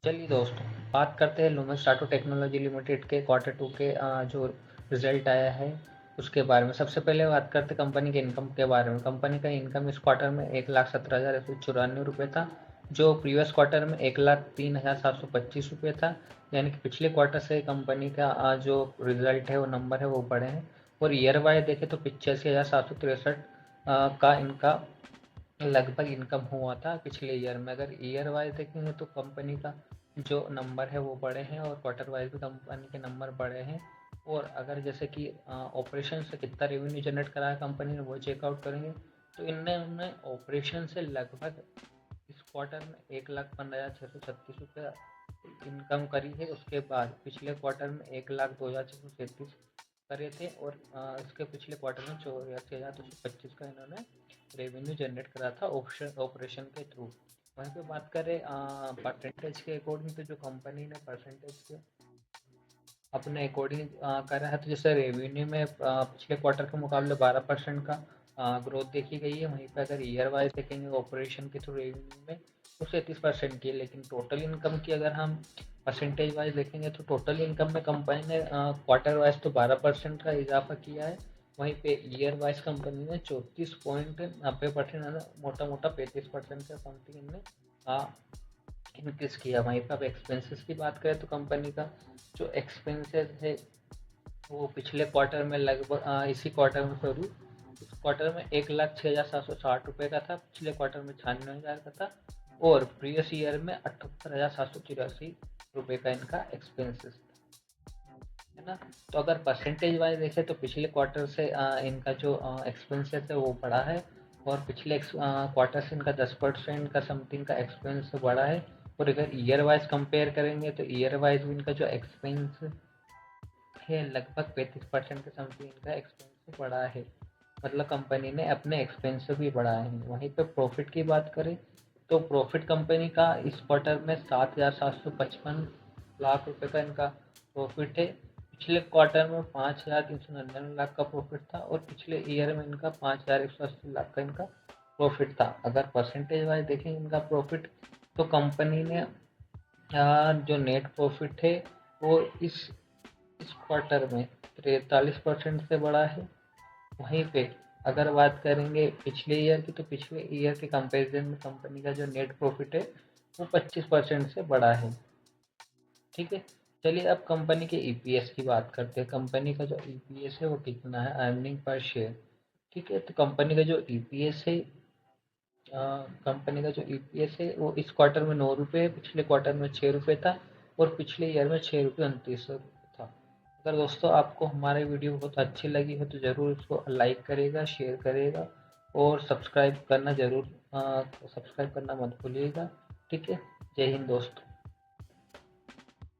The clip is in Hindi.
चलिए दोस्तों, बात करते हैं लुमेक्स ऑटो टेक्नोलॉजी लिमिटेड के Q2 के जो रिजल्ट आया है उसके बारे में। सबसे पहले बात करते हैं कंपनी के इनकम के बारे में। कंपनी का इनकम इस क्वार्टर में 1,17,194 था, जो प्रीवियस क्वार्टर में 1,03,725 रुपये था। यानी कि पिछले क्वार्टर से कंपनी का जो रिजल्ट है वो नंबर है वो बढ़े हैं। और ईयर वाइज देखें तो 85,763 का इनका लगभग इनकम हुआ था पिछले ईयर में। अगर ईयर वाइज देखेंगे तो कंपनी का जो नंबर है वो बड़े हैं और क्वार्टर वाइज भी कंपनी के नंबर बड़े हैं। और अगर जैसे कि ऑपरेशन से कितना रेवेन्यू जनरेट करा है कंपनी ने वो चेकआउट करेंगे तो इनने ऑपरेशन से लगभग इस क्वार्टर में 1,15,636 रुपये इनकम करी है। उसके बाद पिछले क्वार्टर में 1,02,637 करे थे और इसके पिछले क्वार्टर में 84,225 का इन्होंने रेवेन्यू जनरेट करा था ऑपरेशन के थ्रू। वहीं पे बात करें परसेंटेज के अकॉर्डिंग, तो जो कंपनी ने परसेंटेज के अपने अकॉर्डिंग करा है, तो जैसे रेवेन्यू में पिछले क्वार्टर के मुकाबले 12% का ग्रोथ देखी गई है। वहीं पे अगर ईयर वाइज देखेंगे ऑपरेशन के थ्रू रेवेन्यू में तो 37% की है। लेकिन टोटल इनकम की अगर हम परसेंटेज वाइज देखेंगे तो टोटल इनकम में कंपनी ने क्वार्टर वाइज तो 12% का इजाफा किया है। वहीं पे ईयर वाइज कंपनी ने 34.90%, मोटा मोटा 35% का समथिंग इनने इंक्रीज किया। वहीं पर अब एक्सपेंसेस की बात करें तो कंपनी का जो एक्सपेंसेस है वो पिछले क्वार्टर में लगभग इसी क्वार्टर में सॉरी इस क्वार्टर में 1,06,760 रुपये का था, पिछले क्वार्टर में 96,000 का था और प्रीवियस ईयर में 78,784 रुपये का इनका एक्सपेंसेस है ना। तो अगर परसेंटेज वाइज देखें तो पिछले क्वार्टर से इनका जो एक्सपेंसेस है वो बढ़ा है और पिछले क्वार्टर से इनका 10% का समथिंग का एक्सपेंस बढ़ा है। और अगर ईयर वाइज कंपेयर करेंगे तो ईयर वाइज भी इनका जो एक्सपेंस है लगभग 35% के समथिंग इनका एक्सपेंस बढ़ा है। मतलब कंपनी ने अपने एक्सपेंस भी बढ़ाए हैं। वहीं पे प्रॉफिट की बात करें तो प्रॉफिट कंपनी का इस क्वार्टर में 7,755 लाख रुपए का इनका प्रॉफिट है। पिछले क्वार्टर में 5,399 लाख का प्रॉफिट था और पिछले ईयर में इनका 5,180 लाख का इनका प्रॉफिट था। अगर परसेंटेज वाइज देखें इनका प्रॉफिट तो कंपनी ने जो नेट प्रॉफिट है वो इस क्वार्टर में 43% से बढ़ा है। वहीं पे अगर बात करेंगे पिछले ईयर की तो पिछले ईयर के कंपैरिजन में कंपनी का जो नेट प्रॉफिट है वो 25% से बढ़ा है। ठीक है, चलिए अब कंपनी के ईपीएस की बात करते हैं। कंपनी का जो ईपीएस है वो कितना है, अर्निंग पर शेयर। ठीक है, तो कंपनी का जो ईपीएस है कंपनी का जो ईपीएस है वो इस क्वार्टर में 9 रुपये, पिछले क्वार्टर में 6 रुपये था और पिछले ईयर में 6 रुपये 29 था। अगर दोस्तों आपको हमारे वीडियो बहुत अच्छी लगी हो तो ज़रूर इसको लाइक करेगा, शेयर करेगा और सब्सक्राइब करना मत भूलिएगा। ठीक है, जय हिंद दोस्तों।